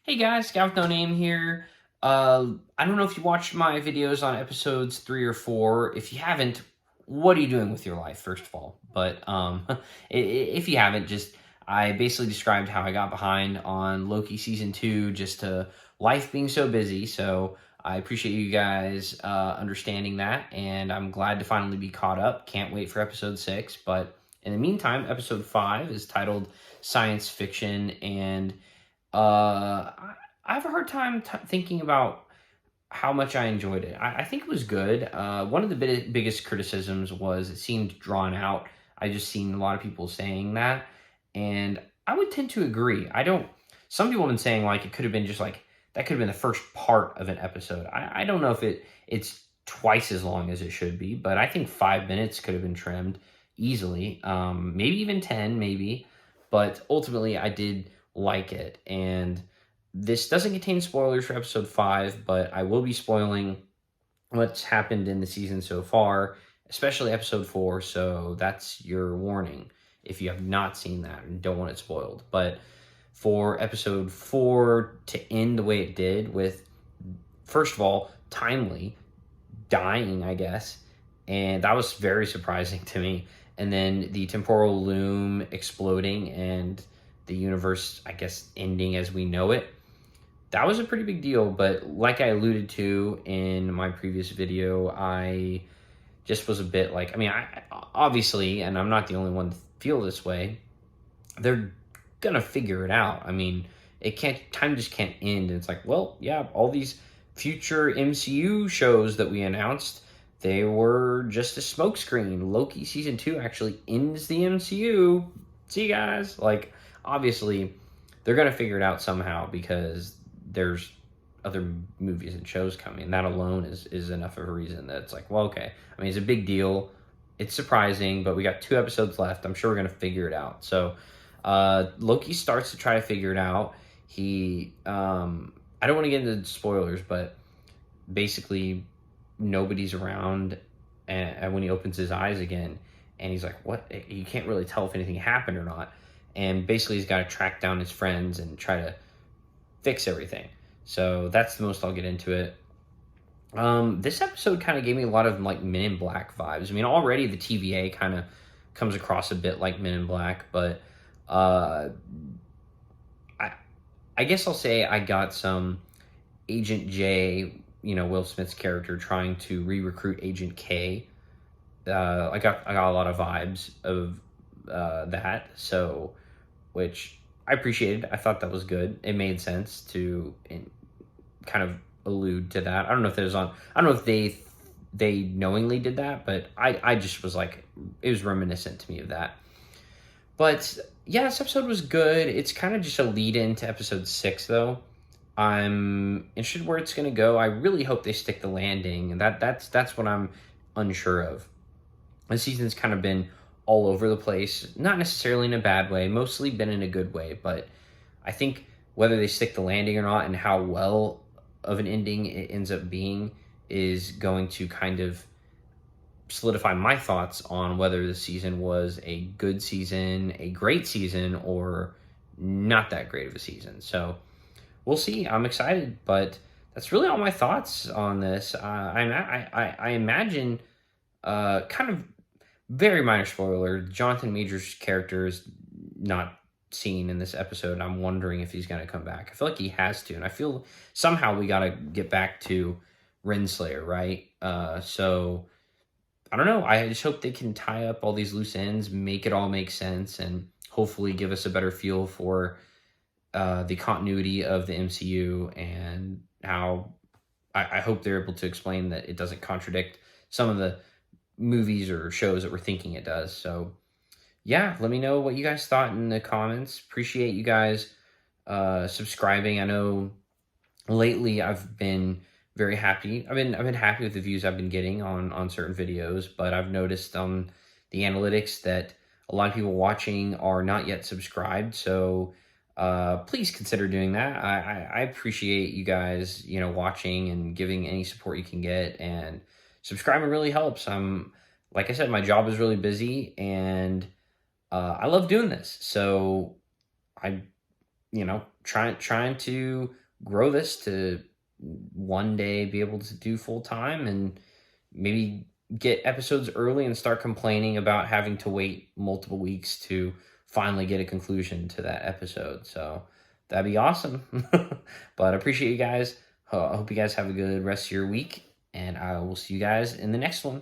Hey guys, Scout with No Name here. I don't know if you watched my videos on episodes 3 or 4. If you haven't, what are you doing with your life, first of all? But if you haven't, I basically described how I got behind on Loki season 2, just to life being so busy. So I appreciate you guys understanding that, and I'm glad to finally be caught up. Can't wait for episode 6. But in the meantime, episode 5 is titled Science Fiction, and I have a hard time thinking about how much I enjoyed it. I think it was good. One of the biggest criticisms was it seemed drawn out. I just seen a lot of people saying that, and I would tend to agree. I don't. Some people have been saying like it could have been just like that could have been the first part of an episode. I don't know if it's twice as long as it should be, but I think 5 minutes could have been trimmed easily. Maybe even 10, maybe. But ultimately, I did like it. And this doesn't contain spoilers for episode 5, but I will be spoiling what's happened in the season so far, especially episode 4. So that's your warning if you have not seen that and don't want it spoiled. But for episode 4 to end the way it did, with, first of all, Timely dying, I guess, and that was very surprising to me. And then the temporal loom exploding and the universe, I guess, ending as we know it. That was a pretty big deal, but like I alluded to in my previous video, I just was a bit like, I obviously, and I'm not the only one to feel this way, they're gonna figure it out. Time just can't end. And it's like, well, yeah, all these future MCU shows that we announced, they were just a smokescreen. Loki season 2 actually ends the MCU. See you guys. Like, obviously, they're gonna figure it out somehow because there's other movies and shows coming. And that alone is enough of a reason that it's like, well, okay. It's a big deal. It's surprising, but we got 2 episodes left. I'm sure we're gonna figure it out. So Loki starts to try to figure it out. I don't want to get into spoilers, but basically nobody's around, and when he opens his eyes again, and he's like, what? You can't really tell if anything happened or not. And basically he's got to track down his friends and try to fix everything. So that's the most I'll get into it. This episode kind of gave me a lot of like Men in Black vibes. Already the TVA kind of comes across a bit like Men in Black, but uh, I guess I'll say I got some Agent J, Will Smith's character trying to re-recruit Agent K. I got a lot of vibes of that, so which I appreciated. I thought that was good. It made sense to kind of allude to that. I don't know if they knowingly did that, but I just was like, it was reminiscent to me of that. But yeah, this episode was good. It's kind of just a lead into episode 6, though. I'm interested where it's going to go. I really hope they stick the landing, and that's what I'm unsure of. The season's kind of been all over the place, not necessarily in a bad way, mostly been in a good way, but I think whether they stick the landing or not and how well of an ending it ends up being is going to kind of solidify my thoughts on whether the season was a good season, a great season, or not that great of a season. So we'll see. I'm excited, but that's really all my thoughts on this. I imagine, kind of very minor spoiler, Jonathan Majors' character is not seen in this episode. I'm wondering if he's going to come back. I feel like he has to, and I feel somehow we got to get back to Renslayer, right? So I don't know. I just hope they can tie up all these loose ends, make it all make sense, and hopefully give us a better feel for the continuity of the MCU and how I hope they're able to explain that it doesn't contradict some of the movies or shows that we're thinking it does. So yeah, let me know what you guys thought in the comments. Appreciate you guys subscribing. I know lately I've been very happy. I've been happy with the views I've been getting on certain videos, but I've noticed on the analytics that a lot of people watching are not yet subscribed. So please consider doing that. I appreciate you guys, watching and giving any support you can get, and subscribing really helps. Like I said, my job is really busy, and I love doing this. So I trying to grow this to one day be able to do full time, and maybe get episodes early and start complaining about having to wait multiple weeks to finally get a conclusion to that episode. So that'd be awesome. But I appreciate you guys. I hope you guys have a good rest of your week, and I will see you guys in the next one.